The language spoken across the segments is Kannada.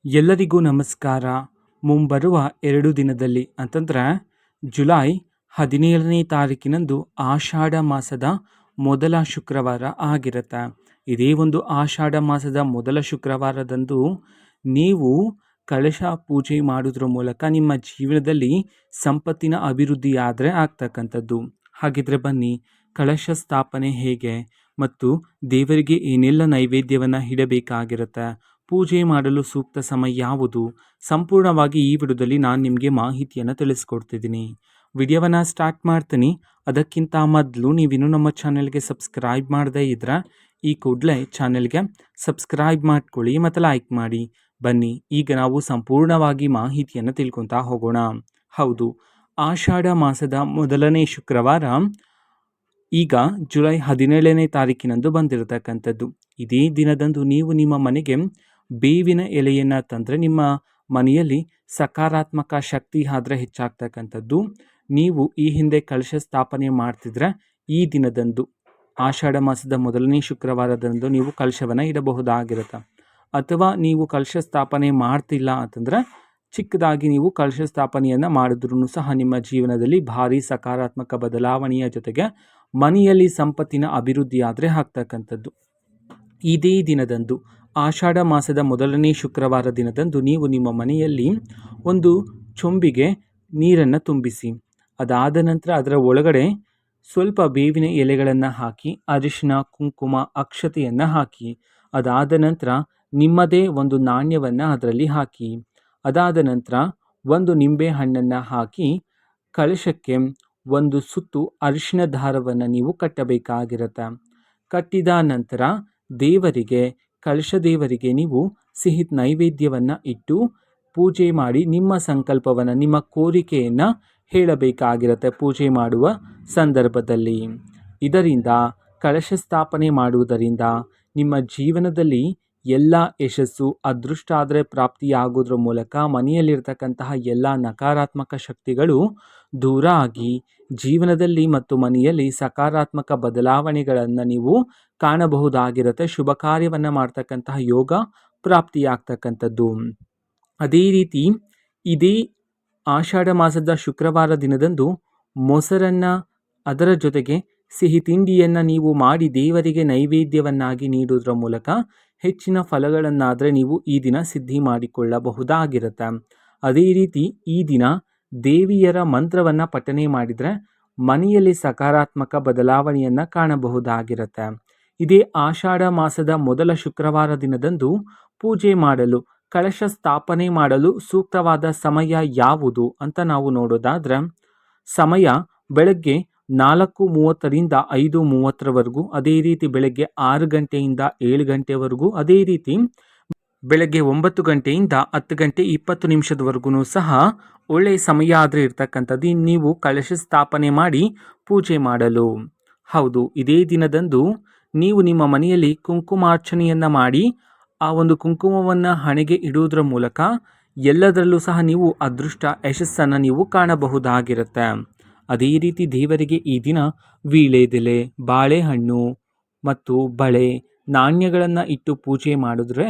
ಎಲ್ಲರಿಗೂ ನಮಸ್ಕಾರ. ಮುಂಬರುವ 2 ದಿನದಲ್ಲಿ ಅಂತಂದ್ರೆ ಜುಲೈ 17ನೇ ತಾರೀಕಿನಂದು ಆಷಾಢ ಮಾಸದ ಮೊದಲ ಶುಕ್ರವಾರ ಆಗಿರುತ್ತೆ. ಇದೇ ಒಂದು ಆಷಾಢ ಮಾಸದ ಮೊದಲ ಶುಕ್ರವಾರದಂದು ನೀವು ಕಳಶ ಪೂಜೆ ಮಾಡೋದ್ರ ಮೂಲಕ ನಿಮ್ಮ ಜೀವನದಲ್ಲಿ ಸಂಪತ್ತಿನ ಅಭಿವೃದ್ಧಿ ಆದರೆ ಆಗ್ತಕ್ಕಂಥದ್ದು. ಹಾಗಿದ್ರೆ ಬನ್ನಿ, ಕಳಶ ಸ್ಥಾಪನೆ ಹೇಗೆ ಮತ್ತು ದೇವರಿಗೆ ಏನೆಲ್ಲ ನೈವೇದ್ಯವನ್ನು ಇಡಬೇಕಾಗಿರುತ್ತೆ, ಪೂಜೆ ಮಾಡಲು ಸೂಕ್ತ ಸಮಯ ಯಾವುದು, ಸಂಪೂರ್ಣವಾಗಿ ಈ ವಿಡಿಯೋದಲ್ಲಿ ನಾನು ನಿಮಗೆ ಮಾಹಿತಿಯನ್ನು ತಿಳಿಸ್ಕೊಡ್ತಿದ್ದೀನಿ. ವಿಡಿಯೋವನ್ನು ಸ್ಟಾರ್ಟ್ ಮಾಡ್ತೀನಿ. ಅದಕ್ಕಿಂತ ಮೊದಲು ನೀವಿನ್ನೂ ನಮ್ಮ ಚಾನೆಲ್ಗೆ ಸಬ್ಸ್ಕ್ರೈಬ್ ಮಾಡದೇ ಇದ್ರೆ ಈ ಕೂಡಲೇ ಚಾನೆಲ್ಗೆ ಸಬ್ಸ್ಕ್ರೈಬ್ ಮಾಡ್ಕೊಳ್ಳಿ ಮತ್ತು ಲೈಕ್ ಮಾಡಿ. ಬನ್ನಿ, ಈಗ ನಾವು ಸಂಪೂರ್ಣವಾಗಿ ಮಾಹಿತಿಯನ್ನು ತಿಳ್ಕೊತಾ ಹೋಗೋಣ. ಹೌದು, ಆಷಾಢ ಮಾಸದ ಮೊದಲನೇ ಶುಕ್ರವಾರ ಈಗ ಜುಲೈ 17ನೇ ತಾರೀಕಿನಂದು ಬಂದಿರತಕ್ಕಂಥದ್ದು. ಇದೇ ದಿನದಂದು ನೀವು ನಿಮ್ಮ ಮನೆಗೆ ಬೇವಿನ ಎಲೆಯನ್ನು ತಂದರೆ ನಿಮ್ಮ ಮನೆಯಲ್ಲಿ ಸಕಾರಾತ್ಮಕ ಶಕ್ತಿ ಆದರೆ ಹೆಚ್ಚಾಗ್ತಕ್ಕಂಥದ್ದು. ನೀವು ಈ ಹಿಂದೆ ಕಳಶ ಸ್ಥಾಪನೆ ಮಾಡ್ತಿದ್ರೆ ಈ ದಿನದಂದು ಆಷಾಢ ಮಾಸದ ಮೊದಲನೇ ಶುಕ್ರವಾರದಂದು ನೀವು ಕಳಶವನ್ನು ಇಡಬಹುದಾಗಿರುತ್ತೆ. ಅಥವಾ ನೀವು ಕಳಶ ಸ್ಥಾಪನೆ ಮಾಡ್ತಿಲ್ಲ ಅಂತಂದರೆ ಚಿಕ್ಕದಾಗಿ ನೀವು ಕಳಶ ಸ್ಥಾಪನೆಯನ್ನು ಮಾಡಿದ್ರೂ ಸಹ ನಿಮ್ಮ ಜೀವನದಲ್ಲಿ ಭಾರಿ ಸಕಾರಾತ್ಮಕ ಬದಲಾವಣೆಯ ಜೊತೆಗೆ ಮನೆಯಲ್ಲಿ ಸಂಪತ್ತಿನ ಅಭಿವೃದ್ಧಿ ಆದರೆ ಆಗ್ತಕ್ಕಂಥದ್ದು. ಇದೇ ದಿನದಂದು ಆಷಾಢ ಮಾಸದ ಮೊದಲನೇ ಶುಕ್ರವಾರ ದಿನದಂದು ನೀವು ನಿಮ್ಮ ಮನೆಯಲ್ಲಿ ಒಂದು ಚೊಂಬಿಗೆ ನೀರನ್ನು ತುಂಬಿಸಿ. ಅದಾದ ನಂತರ ಅದರ ಒಳಗಡೆ ಸ್ವಲ್ಪ ಬೇವಿನ ಎಲೆಗಳನ್ನು ಹಾಕಿ, ಅರಿಶಿನ, ಕುಂಕುಮ, ಅಕ್ಷತೆಯನ್ನು ಹಾಕಿ. ಅದಾದ ನಂತರ ನಿಮ್ಮದೇ ಒಂದು ನಾಣ್ಯವನ್ನು ಅದರಲ್ಲಿ ಹಾಕಿ. ಅದಾದ ನಂತರ ಒಂದು ನಿಂಬೆ ಹಣ್ಣನ್ನು ಹಾಕಿ ಕಳಶಕ್ಕೆ ಒಂದು ಸುತ್ತು ಅರಿಶಿನ ದಾರವನ್ನು ನೀವು ಕಟ್ಟಬೇಕಾಗಿರುತ್ತೆ. ಕಟ್ಟಿದ ನಂತರ ದೇವರಿಗೆ, ಕಳಶ ದೇವರಿಗೆ ನೀವು ಸಿಹಿ ನೈವೇದ್ಯವನ್ನು ಇಟ್ಟು ಪೂಜೆ ಮಾಡಿ ನಿಮ್ಮ ಸಂಕಲ್ಪವನ್ನು, ನಿಮ್ಮ ಕೋರಿಕೆಯನ್ನು ಹೇಳಬೇಕಾಗಿರುತ್ತೆ ಪೂಜೆ ಮಾಡುವ ಸಂದರ್ಭದಲ್ಲಿ. ಇದರಿಂದ ಕಳಶ ಸ್ಥಾಪನೆ ಮಾಡುವುದರಿಂದ ನಿಮ್ಮ ಜೀವನದಲ್ಲಿ ಎಲ್ಲ ಯಶಸ್ಸು, ಅದೃಷ್ಟ ಆದರೆ ಪ್ರಾಪ್ತಿಯಾಗೋದ್ರ ಮೂಲಕ ಮನೆಯಲ್ಲಿರ್ತಕ್ಕಂತಹ ಎಲ್ಲ ನಕಾರಾತ್ಮಕ ಶಕ್ತಿಗಳು ದೂರ ಆಗಿ ಜೀವನದಲ್ಲಿ ಮತ್ತು ಮನೆಯಲ್ಲಿ ಸಕಾರಾತ್ಮಕ ಬದಲಾವಣೆಗಳನ್ನು ನೀವು ಕಾಣಬಹುದಾಗಿರುತ್ತೆ. ಶುಭ ಕಾರ್ಯವನ್ನು ಮಾಡ್ತಕ್ಕಂತಹ ಯೋಗ ಪ್ರಾಪ್ತಿಯಾಗ್ತಕ್ಕಂಥದ್ದು. ಅದೇ ರೀತಿ ಇದೇ ಆಷಾಢ ಮಾಸದ ಶುಕ್ರವಾರ ದಿನದಂದು ಮೊಸರನ್ನು, ಅದರ ಜೊತೆಗೆ ಸಿಹಿ ತಿಂಡಿಯನ್ನು ನೀವು ಮಾಡಿ ದೇವರಿಗೆ ನೈವೇದ್ಯವನ್ನಾಗಿ ನೀಡುವುದರ ಮೂಲಕ ಹೆಚ್ಚಿನ ಫಲಗಳನ್ನಾದರೆ ನೀವು ಈ ದಿನ ಸಿದ್ಧಿ ಮಾಡಿಕೊಳ್ಳಬಹುದಾಗಿರುತ್ತೆ. ಅದೇ ರೀತಿ ಈ ದಿನ ದೇವಿಯರ ಮಂತ್ರವನ್ನು ಪಠನೆ ಮಾಡಿದರೆ ಮನೆಯಲ್ಲಿ ಸಕಾರಾತ್ಮಕ ಬದಲಾವಣೆಯನ್ನು ಕಾಣಬಹುದಾಗಿರುತ್ತೆ. ಇದೇ ಆಷಾಢ ಮಾಸದ ಮೊದಲ ಶುಕ್ರವಾರ ದಿನದಂದು ಪೂಜೆ ಮಾಡಲು, ಕಳಶ ಸ್ಥಾಪನೆ ಮಾಡಲು ಸೂಕ್ತವಾದ ಸಮಯ ಯಾವುದು ಅಂತ ನಾವು ನೋಡೋದಾದ್ರೆ, ಸಮಯ ಬೆಳಗ್ಗೆ 4:30ರಿಂದ 5:30ರವರೆಗೂ, ಅದೇ ರೀತಿ ಬೆಳಗ್ಗೆ 6 ಗಂಟೆಯಿಂದ 7 ಗಂಟೆವರೆಗೂ, ಅದೇ ರೀತಿ ಬೆಳಗ್ಗೆ 9 ಗಂಟೆಯಿಂದ 10 ಗಂಟೆ 20 ನಿಮಿಷದವರೆಗೂ ಸಹ ಒಳ್ಳೆಯ ಸಮಯ ಆದರೆ ಇರ್ತಕ್ಕಂಥದ್ದು ನೀವು ಕಳಶ ಸ್ಥಾಪನೆ ಮಾಡಿ ಪೂಜೆ ಮಾಡಲು. ಹೌದು, ಇದೇ ದಿನದಂದು ನೀವು ನಿಮ್ಮ ಮನೆಯಲ್ಲಿ ಕುಂಕುಮಾರ್ಚನೆಯನ್ನು ಮಾಡಿ ಆ ಒಂದು ಕುಂಕುಮವನ್ನು ಹಣೆಗೆ ಇಡುವುದರ ಮೂಲಕ ಎಲ್ಲದರಲ್ಲೂ ಸಹ ನೀವು ಅದೃಷ್ಟ, ಯಶಸ್ಸನ್ನು ನೀವು ಕಾಣಬಹುದಾಗಿರುತ್ತೆ. ಅದೇ ರೀತಿ ದೇವರಿಗೆ ಈ ದಿನ ವೀಳ್ಯದೆಲೆ, ಬಾಳೆಹಣ್ಣು ಮತ್ತು ಬಳೆ, ನಾಣ್ಯಗಳನ್ನು ಇಟ್ಟು ಪೂಜೆ ಮಾಡಿದ್ರೆ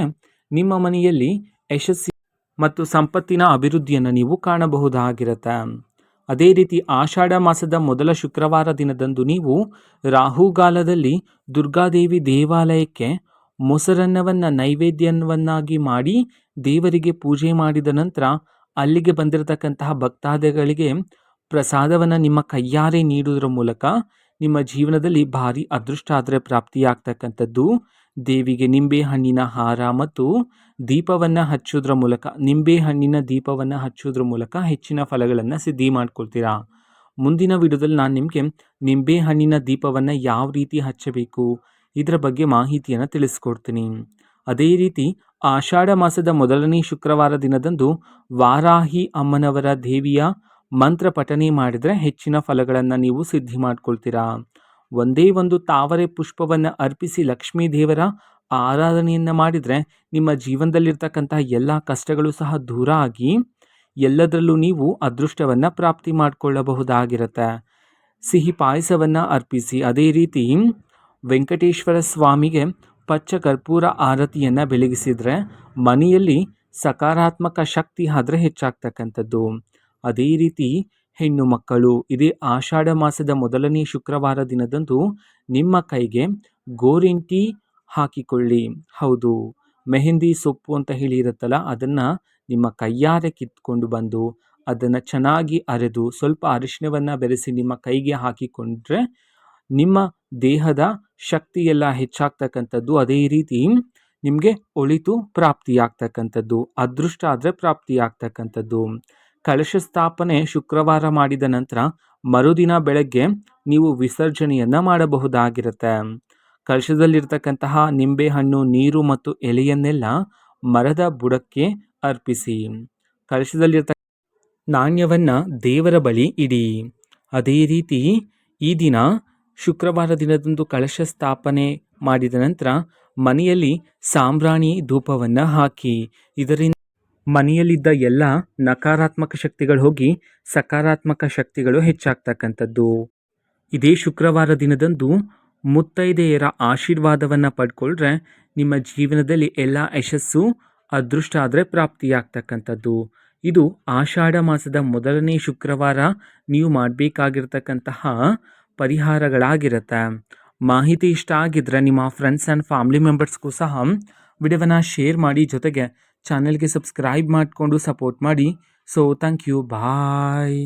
ನಿಮ್ಮ ಮನೆಯಲ್ಲಿ ಯಶಸ್ಸು ಮತ್ತು ಸಂಪತ್ತಿನ ಅಭಿವೃದ್ಧಿಯನ್ನು ನೀವು ಕಾಣಬಹುದಾಗಿರುತ್ತೆ. ಅದೇ ರೀತಿ ಆಷಾಢ ಮಾಸದ ಮೊದಲ ಶುಕ್ರವಾರ ದಿನದಂದು ನೀವು ರಾಹುಗಾಲದಲ್ಲಿ ದುರ್ಗಾದೇವಿ ದೇವಾಲಯಕ್ಕೆ ಮೊಸರನ್ನವನ್ನು ನೈವೇದ್ಯವನ್ನಾಗಿ ಮಾಡಿ ದೇವರಿಗೆ ಪೂಜೆ ಮಾಡಿದ ನಂತರ ಅಲ್ಲಿಗೆ ಬಂದಿರತಕ್ಕಂತಹ ಭಕ್ತಾದಿಗಳಿಗೆ ಪ್ರಸಾದವನ್ನು ನಿಮ್ಮ ಕೈಯಾರೆ ನೀಡುವುದರ ಮೂಲಕ ನಿಮ್ಮ ಜೀವನದಲ್ಲಿ ಭಾರಿ ಅದೃಷ್ಟ ಆದರೆ ಪ್ರಾಪ್ತಿಯಾಗ್ತಕ್ಕಂಥದ್ದು. ದೇವಿಗೆ ನಿಂಬೆ ಹಣ್ಣಿನ ಹಾರ ಮತ್ತು ದೀಪವನ್ನು ಹಚ್ಚೋದ್ರ ಮೂಲಕ, ನಿಂಬೆ ಹಣ್ಣಿನ ದೀಪವನ್ನು ಹಚ್ಚೋದ್ರ ಮೂಲಕ ಹೆಚ್ಚಿನ ಫಲಗಳನ್ನು ಸಿದ್ಧಿ ಮಾಡ್ಕೊಳ್ತೀರಾ. ಮುಂದಿನ ವಿಡಿಯೋದಲ್ಲಿ ನಾನು ನಿಮಗೆ ನಿಂಬೆ ಹಣ್ಣಿನ ದೀಪವನ್ನು ಯಾವ ರೀತಿ ಹಚ್ಚಬೇಕು ಇದರ ಬಗ್ಗೆ ಮಾಹಿತಿಯನ್ನು ತಿಳಿಸ್ಕೊಡ್ತೀನಿ. ಅದೇ ರೀತಿ ಆಷಾಢ ಮಾಸದ ಮೊದಲನೇ ಶುಕ್ರವಾರ ದಿನದಂದು ವಾರಾಹಿ ಅಮ್ಮನವರ ದೇವಿಯ ಮಂತ್ರ ಪಠನೆ ಮಾಡಿದರೆ ಹೆಚ್ಚಿನ ಫಲಗಳನ್ನು ನೀವು ಸಿದ್ಧಿ ಮಾಡ್ಕೊಳ್ತೀರಾ. ಒಂದೇ ಒಂದು ತಾವರೆ ಪುಷ್ಪವನ್ನು ಅರ್ಪಿಸಿ ಲಕ್ಷ್ಮೀ ದೇವರ ಆರಾಧನೆಯನ್ನು ಮಾಡಿದರೆ ನಿಮ್ಮ ಜೀವನದಲ್ಲಿರ್ತಕ್ಕಂತಹ ಎಲ್ಲ ಕಷ್ಟಗಳು ಸಹ ದೂರ ಆಗಿ ಎಲ್ಲದರಲ್ಲೂ ನೀವು ಅದೃಷ್ಟವನ್ನು ಪ್ರಾಪ್ತಿ ಮಾಡಿಕೊಳ್ಳಬಹುದಾಗಿರುತ್ತೆ. ಸಿಹಿ ಪಾಯಸವನ್ನು ಅರ್ಪಿಸಿ, ಅದೇ ರೀತಿ ವೆಂಕಟೇಶ್ವರ ಸ್ವಾಮಿಗೆ ಪಚ್ಚ ಕರ್ಪೂರ ಆರತಿಯನ್ನು ಬೆಳಗಿಸಿದರೆ ಮನೆಯಲ್ಲಿ ಸಕಾರಾತ್ಮಕ ಶಕ್ತಿ ಆದರೆ ಹೆಚ್ಚಾಗ್ತಕ್ಕಂಥದ್ದು. ಅದೇ ರೀತಿ ಹೆಣ್ಣು ಮಕ್ಕಳು ಇದೇ ಆಷಾಢ ಮಾಸದ ಮೊದಲನೇ ಶುಕ್ರವಾರ ದಿನದಂದು ನಿಮ್ಮ ಕೈಗೆ ಗೋರಿಂಟಿ ಹಾಕಿಕೊಳ್ಳಿ. ಹೌದು, ಮೆಹಂದಿ ಸೊಪ್ಪು ಅಂತ ಹೇಳಿ ಇರುತ್ತಲ್ಲ, ಅದನ್ನು ನಿಮ್ಮ ಕೈಯಾರೆ ಕಿತ್ಕೊಂಡು ಬಂದು ಅದನ್ನು ಚೆನ್ನಾಗಿ ಅರೆದು ಸ್ವಲ್ಪ ಅರಿಶಿಣವನ್ನು ಬೆರೆಸಿ ನಿಮ್ಮ ಕೈಗೆ ಹಾಕಿಕೊಂಡ್ರೆ ನಿಮ್ಮ ದೇಹದ ಶಕ್ತಿ ಎಲ್ಲ ಹೆಚ್ಚಾಗ್ತಕ್ಕಂಥದ್ದು. ಅದೇ ರೀತಿ ನಿಮಗೆ ಒಳಿತು ಪ್ರಾಪ್ತಿಯಾಗ್ತಕ್ಕಂಥದ್ದು, ಅದೃಷ್ಟ ಆದರೆ ಪ್ರಾಪ್ತಿಯಾಗ್ತಕ್ಕಂಥದ್ದು. ಕಲಶ ಸ್ಥಾಪನೆ ಶುಕ್ರವಾರ ಮಾಡಿದ ನಂತರ ಮರುದಿನ ಬೆಳಗ್ಗೆ ನೀವು ವಿಸರ್ಜನೆಯನ್ನು ಮಾಡಬಹುದಾಗಿರುತ್ತೆ. ಕಲಶದಲ್ಲಿರ್ತಕ್ಕಂತಹ ನಿಂಬೆಹಣ್ಣು, ನೀರು ಮತ್ತು ಎಲೆಯನ್ನೆಲ್ಲ ಮರದ ಬುಡಕ್ಕೆ ಅರ್ಪಿಸಿ. ಕಲಶದಲ್ಲಿರ್ತ ನಾಣ್ಯವನ್ನು ದೇವರ ಬಳಿ ಇಡಿ. ಅದೇ ರೀತಿ ಈ ದಿನ ಶುಕ್ರವಾರ ದಿನದಂದು ಕಲಶ ಸ್ಥಾಪನೆ ಮಾಡಿದ ನಂತರ ಮನೆಯಲ್ಲಿ ಸಾಂಬ್ರಾಣಿ ಧೂಪವನ್ನು ಹಾಕಿ. ಇದರಿಂದ ಮನೆಯಲ್ಲಿದ್ದ ಎಲ್ಲ ನಕಾರಾತ್ಮಕ ಶಕ್ತಿಗಳು ಹೋಗಿ ಸಕಾರಾತ್ಮಕ ಶಕ್ತಿಗಳು ಹೆಚ್ಚಾಗ್ತಕ್ಕಂಥದ್ದು. ಇದೇ ಶುಕ್ರವಾರ ದಿನದಂದು ಮುತ್ತೈದೆಯರ ಆಶೀರ್ವಾದವನ್ನು ಪಡ್ಕೊಂಡ್ರೆ ನಿಮ್ಮ ಜೀವನದಲ್ಲಿ ಎಲ್ಲ ಯಶಸ್ಸು, ಅದೃಷ್ಟ ಆದರೆ ಪ್ರಾಪ್ತಿಯಾಗ್ತಕ್ಕಂಥದ್ದು. ಇದು ಆಷಾಢ ಮಾಸದ ಮೊದಲನೇ ಶುಕ್ರವಾರ ನೀವು ಮಾಡಬೇಕಾಗಿರ್ತಕ್ಕಂತಹ ಪರಿಹಾರಗಳಾಗಿರುತ್ತೆ. ಮಾಹಿತಿ ಇಷ್ಟ ಆಗಿದ್ರೆ ನಿಮ್ಮ ಫ್ರೆಂಡ್ಸ್ ಆ್ಯಂಡ್ ಫ್ಯಾಮಿಲಿ ಮೆಂಬರ್ಸ್ಗೂ ಸಹ ವಿಡಿಯೋವನ್ನು ಶೇರ್ ಮಾಡಿ, ಜೊತೆಗೆ ಚಾನೆಲ್ಗೆ ಸಬ್ಸ್ಕ್ರೈಬ್ ಮಾಡಿಕೊಂಡು ಸಪೋರ್ಟ್ ಮಾಡಿ. So thank you, bye.